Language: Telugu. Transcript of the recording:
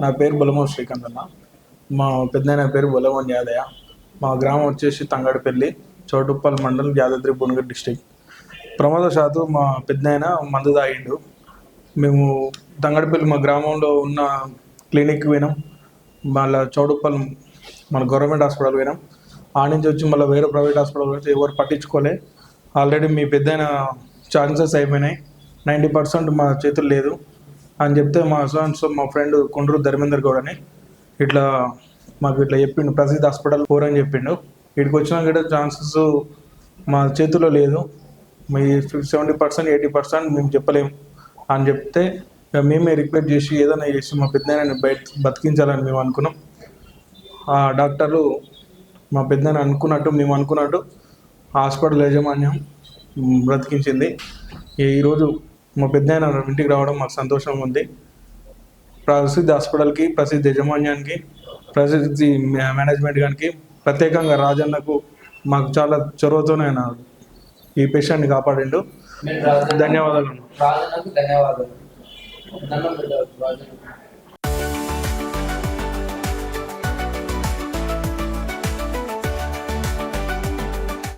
నా పేరు బొలమూరు శ్రీకాంత్ అన్న. మా పెద్దనాయన పేరు బొలమూరి యాదయ్య. మా గ్రామం వచ్చేసి తంగడిపల్లి, చౌటుప్పల్ మండలం, యాదాద్రి భువనగిరి డిస్టిక్. ప్రమాదశాత్తు మా పెద్దనాయన మందు తాగిండు. మేము తంగడిపల్లి మా గ్రామంలో ఉన్న క్లినిక్కి పోయినాం. మళ్ళీ చౌటుప్పల్ మన గవర్నమెంట్ హాస్పిటల్ పోయినాం. ఆ నుంచి వచ్చి మళ్ళీ వేరే ప్రైవేట్ హాస్పిటల్ వచ్చి ఎవరు పట్టించుకోలే. ఆల్రెడీ మీ పెద్దయిన ఛాన్సెస్ అయిపోయినాయి, 90% మా చేతులు లేదు అని చెప్తే మా ఫ్రెండ్ కొండ్రు ధర్మేందర్ గౌడ్ అని మాకు ఇట్లా చెప్పిండు, ప్రసిద్ధ హాస్పిటల్ పోరని చెప్పిండు. ఇక్కడికి వచ్చినా కూడా ఛాన్సెస్ మా చేతిలో లేదు, మీ 70% 80% మేము చెప్పలేము అని చెప్తే మేమే రిక్వెస్ట్ చేసి ఏదైనా చేసి మా పెద్దనాయనని బయట బతికించాలని మేము అనుకున్నాం. ఆ డాక్టర్లు మా పెద్దనాయన మేము అనుకున్నట్టు హాస్పిటల్ యాజమాన్యం బ్రతికించింది. ఈరోజు మా పెద్దనాయన ఇంటికి రావడం మాకు సంతోషంగా ఉంది. ప్రసిద్ధ హాస్పిటల్కి, ప్రసిద్ధ యాజమాన్యానికి, ప్రసిద్ధి మేనేజ్మెంట్ గానికి, ప్రత్యేకంగా రాజన్నకు మాకు చాలా చొరవతోనే ఆయన ఈ పేషెంట్ని కాపాడిండు. ధన్యవాదాలు.